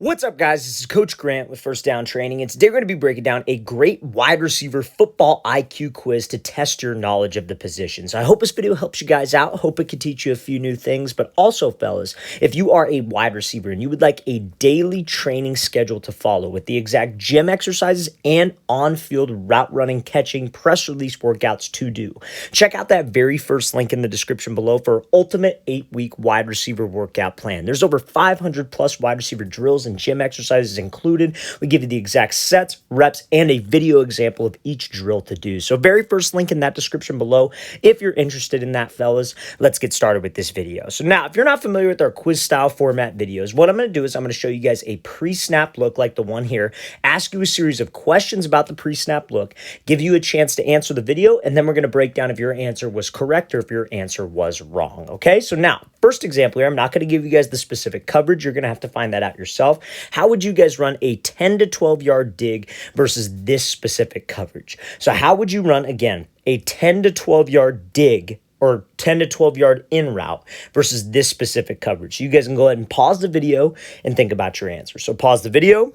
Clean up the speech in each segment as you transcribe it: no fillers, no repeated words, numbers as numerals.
What's up, guys? This is Coach Grant with First Down Training, and today we're going to be breaking down a great wide receiver football IQ quiz to test your knowledge of the position. So I hope this video helps you guys out. Hope it can teach you a few new things, but also, fellas, if you are a wide receiver and you would like a daily training schedule to follow with the exact gym exercises and on-field route running, catching, press release workouts to do, check out that very first link in the description below for our ultimate 8-week wide receiver workout plan. There's over 500 plus wide receiver drills and gym exercises included. We give you the exact sets, reps, and a video example of each drill to do. So very first link in that description below. If you're interested in that, fellas, let's get started with this video. So now, if you're not familiar with our quiz style format videos, what I'm going to do is I'm going to show you guys a pre-snap look like the one here, ask you a series of questions about the pre-snap look, give you a chance to answer the video, and then we're going to break down if your answer was correct or if your answer was wrong. Okay, so now, first example here, I'm not going to give you guys the specific coverage. You're going to have to find that out yourself. How would you guys run a 10 to 12 yard dig versus this specific coverage? So how would you run, again, a 10 to 12 yard dig or 10 to 12 yard in route versus this specific coverage? So you guys can go ahead and pause the video and think about your answer. So pause the video.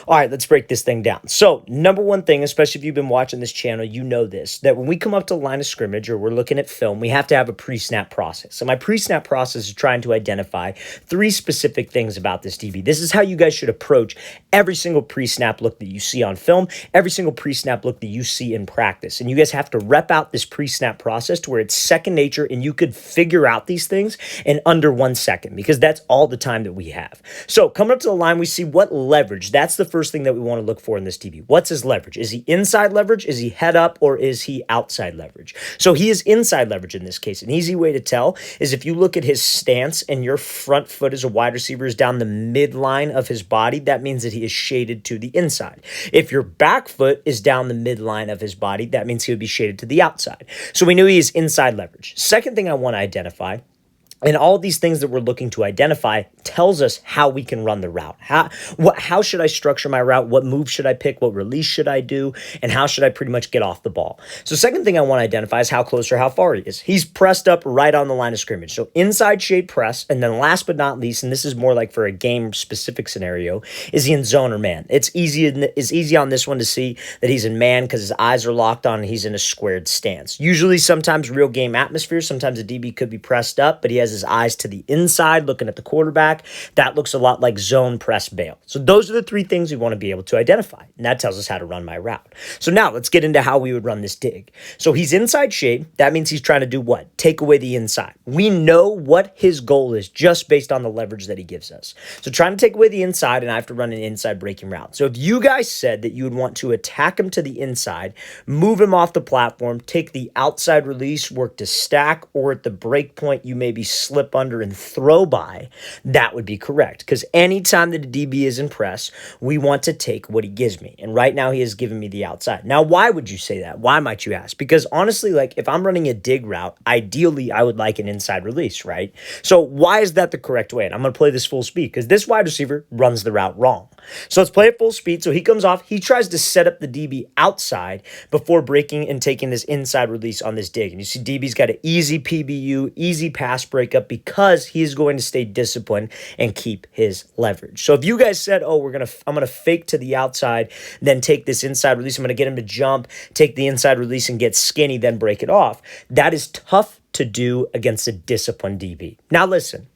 All right, let's break this thing down. So number one thing, especially if you've been watching this channel, you know this, that when we come up to the line of scrimmage or we're looking at film, we have to have a pre-snap process. So my pre-snap process is trying to identify three specific things about this DB. This is how you guys should approach every single pre-snap look that you see on film, every single pre-snap look that you see in practice. And you guys have to rep out this pre-snap process to where it's second nature and you could figure out these things in under 1 second because that's all the time that we have. So coming up to the line, we see what leverage. That's the first thing that we want to look for in this DB. What's his leverage? Is he inside leverage? Is he head up? Or is he outside leverage? So he is inside leverage in this case. An easy way to tell is if you look at his stance and your front foot as a wide receiver is down the midline of his body, that means that he is shaded to the inside. If your back foot is down the midline of his body, that means he would be shaded to the outside. So we knew he is inside leverage. Second thing I want to identify, and all of these things that we're looking to identify tells us how we can run the route. How should I structure my route? What move should I pick? What release should I do? And how should I pretty much get off the ball? So second thing I want to identify is how close or how far he is. He's pressed up right on the line of scrimmage. So inside shade press. And then last but not least, and this is more like for a game specific scenario, is he in zone or man? It's easy on this one to see that he's in man because his eyes are locked on and he's in a squared stance. Usually sometimes real game atmosphere, sometimes a DB could be pressed up, but he has his eyes to the inside looking at the quarterback. That looks a lot like zone press bail. So those are the three things we want to be able to identify. And that tells us how to run my route. So now let's get into how we would run this dig. So he's inside shade. That means he's trying to do what? Take away the inside. We know what his goal is just based on the leverage that he gives us. So trying to take away the inside, and I have to run an inside breaking route. So if you guys said that you would want to attack him to the inside, move him off the platform, take the outside release, work to stack, or at the break point, you maybe slip under and throw by, that would be correct. Because anytime that a DB is in press, we want to take what he gives me. And right now he has given me the outside. Now, why would you say that? Why might you ask? Because honestly, like if I'm running a dig route, ideally I would like an inside release, right? So why is that the correct way? And I'm going to play this full speed because this wide receiver runs the route wrong. So let's play it full speed. So he comes off, he tries to set up the DB outside before breaking and taking this inside release on this dig. And you see DB's got an easy PBU, easy pass breakup because he is going to stay disciplined and keep his leverage. So if you guys said, oh, I'm going to fake to the outside, then take this inside release, I'm going to get him to jump, take the inside release and get skinny, then break it off. That is tough to do against a disciplined DB. Now listen,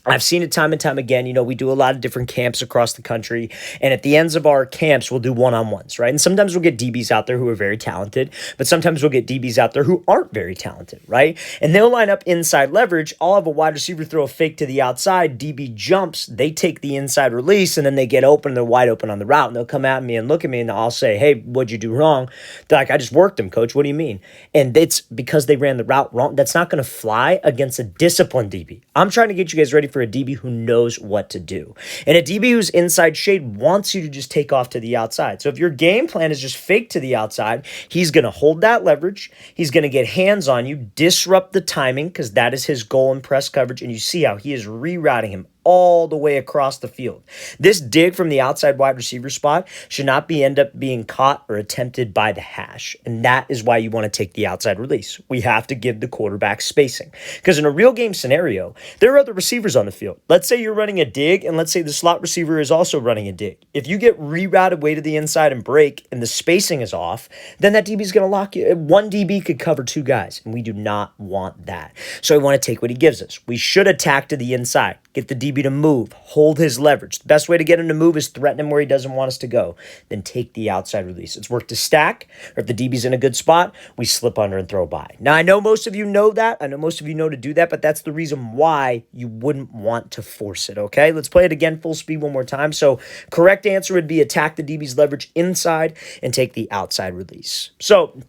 I've seen it time and time again. You know, we do a lot of different camps across the country, and at the ends of our camps, we'll do one-on-ones, right? And sometimes we'll get DBs out there who are very talented, but sometimes we'll get DBs out there who aren't very talented, right? And they'll line up inside leverage. I'll have a wide receiver throw a fake to the outside. DB jumps. They take the inside release, and then they get open. They're wide open on the route, and they'll come at me and look at me, and I'll say, hey, what'd you do wrong? They're like, I just worked them, coach. What do you mean? And it's because they ran the route wrong. That's not going to fly against a disciplined DB. I'm trying to get you guys ready for a DB who knows what to do. And a DB who's inside shade wants you to just take off to the outside. So if your game plan is just fake to the outside, he's going to hold that leverage. He's going to get hands on you, disrupt the timing because that is his goal in press coverage. And you see how he is rerouting him all the way across the field. This dig from the outside wide receiver spot should not end up being caught or attempted by the hash. And that is why you want to take the outside release. We have to give the quarterback spacing. Because in a real game scenario, there are other receivers on the field. Let's say you're running a dig, and let's say the slot receiver is also running a dig. If you get rerouted way to the inside and break, and the spacing is off, then that DB is going to lock you. One DB could cover two guys, and we do not want that. So we want to take what he gives us. We should attack to the inside, get the DB to move, hold his leverage. The best way to get him to move is threaten him where he doesn't want us to go. Then take the outside release. It's worked to stack, or if the DB's in a good spot, we slip under and throw by. Now, I know most of you know that. I know most of you know to do that, but that's the reason why you wouldn't want to force it, okay? Let's play it again full speed one more time. So correct answer would be attack the DB's leverage inside and take the outside release. So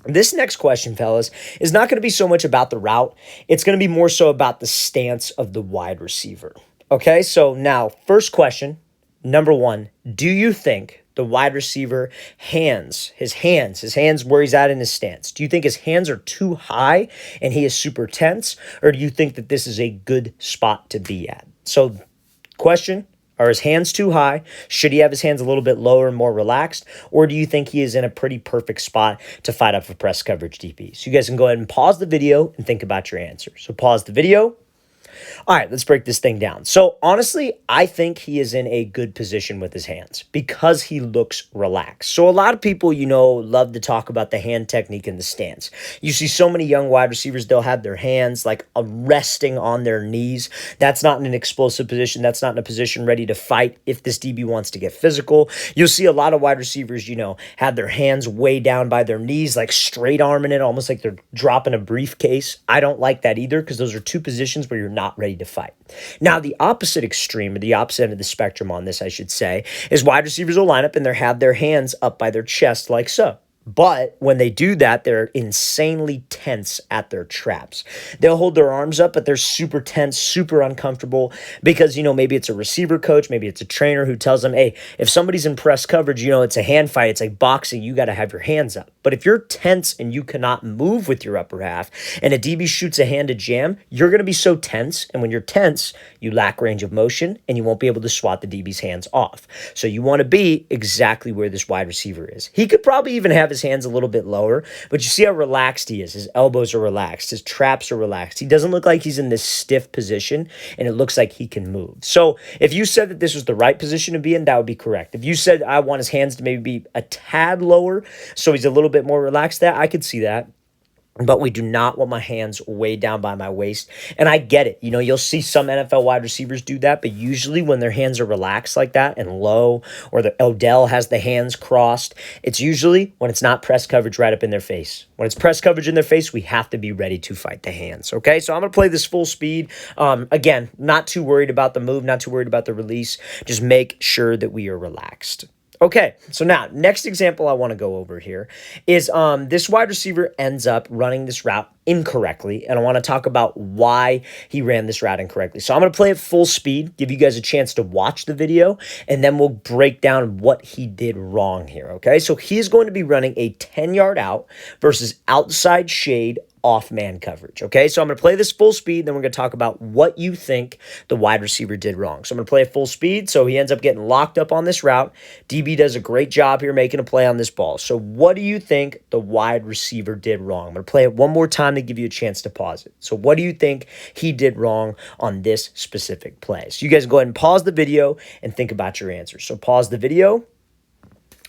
this next question, fellas, is not going to be so much about the route. It's going to be more so about the stance of the wide receiver. Okay, so now, first question, number one, do you think the wide receiver his hands where he's at in his stance, do you think his hands are too high and he is super tense, or do you think that this is a good spot to be at? So, question, are his hands too high? Should he have his hands a little bit lower and more relaxed? Or do you think he is in a pretty perfect spot to fight up a press coverage DB? So you guys can go ahead and pause the video and think about your answer. So pause the video. All right, let's break this thing down. So honestly, I think he is in a good position with his hands because he looks relaxed. So a lot of people, love to talk about the hand technique and the stance. You see so many young wide receivers, they'll have their hands like resting on their knees. That's not in an explosive position. That's not in a position ready to fight if this DB wants to get physical. You'll see a lot of wide receivers, have their hands way down by their knees, like straight arming it, almost like they're dropping a briefcase. I don't like that either because those are two positions where you're not ready to fight. Now, the opposite extreme, or the opposite end of the spectrum on this, I should say, is wide receivers will line up and they have their hands up by their chest like so. But when they do that, they're insanely tense at their traps. They'll hold their arms up, but they're super tense, super uncomfortable because, maybe it's a receiver coach, maybe it's a trainer who tells them, hey, if somebody's in press coverage, it's a hand fight, it's like boxing, you got to have your hands up. But if you're tense and you cannot move with your upper half and a DB shoots a hand to jam, you're going to be so tense. And when you're tense, you lack range of motion and you won't be able to swat the DB's hands off. So you want to be exactly where this wide receiver is. He could probably even have his hands a little bit lower, but you see how relaxed he is. His elbows are relaxed. His traps are relaxed. He doesn't look like he's in this stiff position, and it looks like he can move. So if you said that this was the right position to be in, that would be correct. If you said I want his hands to maybe be a tad lower, so he's a little bit more relaxed, that I could see that. But we do not want my hands way down by my waist. And I get it. You'll see some NFL wide receivers do that, but usually when their hands are relaxed like that and low, or the Odell has the hands crossed, it's usually when it's not press coverage right up in their face. When it's press coverage in their face, we have to be ready to fight the hands, okay? So I'm going to play this full speed. Again, not too worried about the move, not too worried about the release. Just make sure that we are relaxed. Okay, so now, next example I want to go over here is this wide receiver ends up running this route incorrectly, and I want to talk about why he ran this route incorrectly. So I'm going to play it full speed, give you guys a chance to watch the video, and then we'll break down what he did wrong here, okay? So he's going to be running a 10-yard out versus outside shade off man coverage, okay? So I'm going to play this full speed, then we're going to talk about what you think the wide receiver did wrong. So I'm going to play it full speed, so he ends up getting locked up on this route. DB does a great job here making a play on this ball. So what do you think the wide receiver did wrong? I'm going to play it one more time to give you a chance to pause it. So what do you think he did wrong on this specific play? So you guys go ahead and pause the video and think about your answers. So pause the video.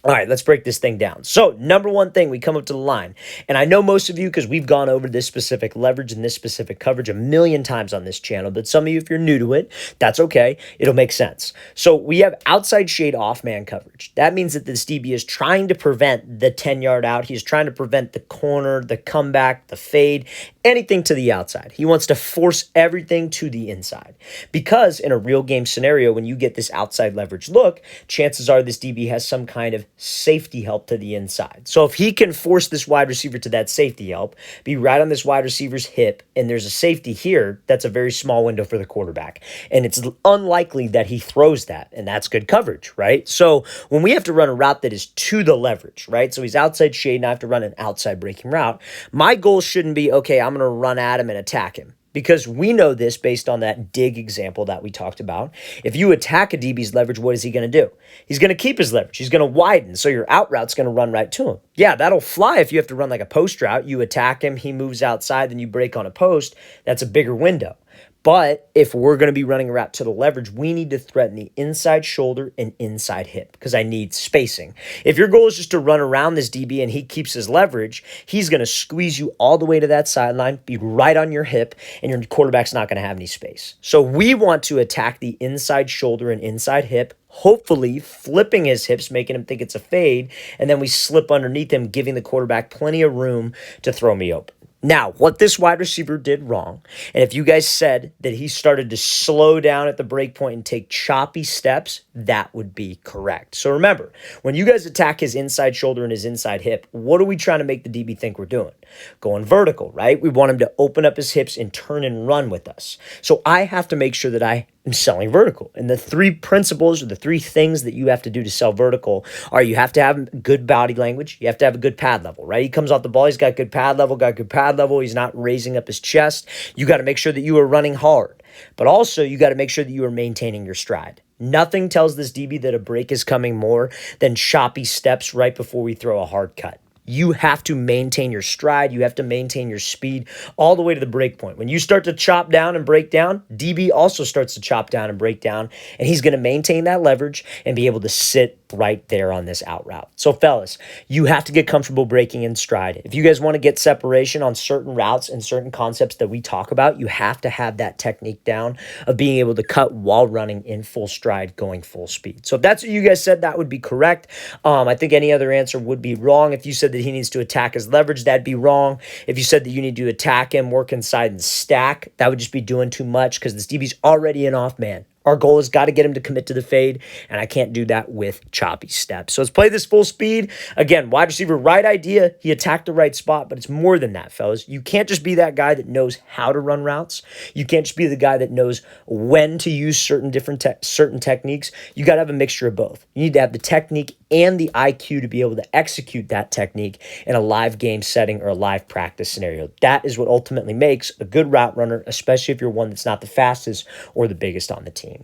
All right, let's break this thing down. So number one thing, we come up to the line. And I know most of you, because we've gone over this specific leverage and this specific coverage a million times on this channel, but some of you, if you're new to it, that's okay. It'll make sense. So we have outside shade off man coverage. That means that this DB is trying to prevent the 10-yard out. He's trying to prevent the corner, the comeback, the fade, anything to the outside. He wants to force everything to the inside. Because in a real game scenario, when you get this outside leverage look, chances are this DB has some kind of safety help to the inside. So if he can force this wide receiver to that safety help, be right on this wide receiver's hip, and there's a safety here, that's a very small window for the quarterback. And it's unlikely that he throws that, and that's good coverage, right? So when we have to run a route that is to the leverage, right? So he's outside shade, and I have to run an outside breaking route. My goal shouldn't be, okay, I'm going to run at him and attack him. Because we know this based on that dig example that we talked about. If you attack a DB's leverage, what is he going to do? He's going to keep his leverage. He's going to widen. So your out route's going to run right to him. Yeah, that'll fly if you have to run like a post route. You attack him, he moves outside, then you break on a post. That's a bigger window. But if we're going to be running a route to the leverage, we need to threaten the inside shoulder and inside hip because I need spacing. If your goal is just to run around this DB and he keeps his leverage, he's going to squeeze you all the way to that sideline, be right on your hip, and your quarterback's not going to have any space. So we want to attack the inside shoulder and inside hip, hopefully flipping his hips, making him think it's a fade, and then we slip underneath him, giving the quarterback plenty of room to throw me open. Now, what this wide receiver did wrong, and if you guys said that he started to slow down at the break point and take choppy steps, that would be correct. So remember, when you guys attack his inside shoulder and his inside hip, what are we trying to make the DB think we're doing? Going vertical, right? We want him to open up his hips and turn and run with us. So I have to make sure that I am selling vertical. And the three principles or the three things that you have to do to sell vertical are you have to have good body language. You have to have a good pad level, right? He comes off the ball. He's got good pad level. He's not raising up his chest. You got to make sure that you are running hard. But also you got to make sure that you are maintaining your stride. Nothing tells this DB that a break is coming more than choppy steps right before we throw a hard cut. You have to maintain your stride. You have to maintain your speed all the way to the break point. When you start to chop down and break down, DB also starts to chop down and break down, and he's going to maintain that leverage and be able to sit right there on this out route. So fellas, you have to get comfortable breaking in stride. If you guys want to get separation on certain routes and certain concepts that we talk about, you have to have that technique down of being able to cut while running in full stride, going full speed. So if that's what you guys said, that would be correct. I think any other answer would be wrong. If you said that he needs to attack his leverage, that'd be wrong. If you said that you need to attack him, work inside and stack, that would just be doing too much because this DB's already an off man. Our goal has got to get him to commit to the fade, and I can't do that with choppy steps. So let's play this full speed. Again, wide receiver, right idea. He attacked the right spot, but it's more than that, fellas. You can't just be that guy that knows how to run routes. You can't just be the guy that knows when to use certain techniques. You got to have a mixture of both. You need to have the technique and the IQ to be able to execute that technique in a live game setting or a live practice scenario. That is what ultimately makes a good route runner, especially if you're one that's not the fastest or the biggest on the team.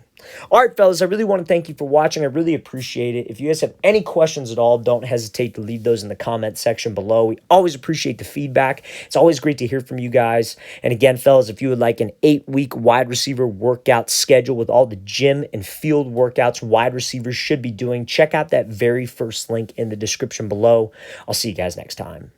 All right, fellas, I really want to thank you for watching. I really appreciate it. If you guys have any questions at all, don't hesitate to leave those in the comment section below. We always appreciate the feedback. It's always great to hear from you guys. And again, fellas, if you would like an 8-week wide receiver workout schedule with all the gym and field workouts wide receivers should be doing, check out that very first link in the description below. I'll see you guys next time.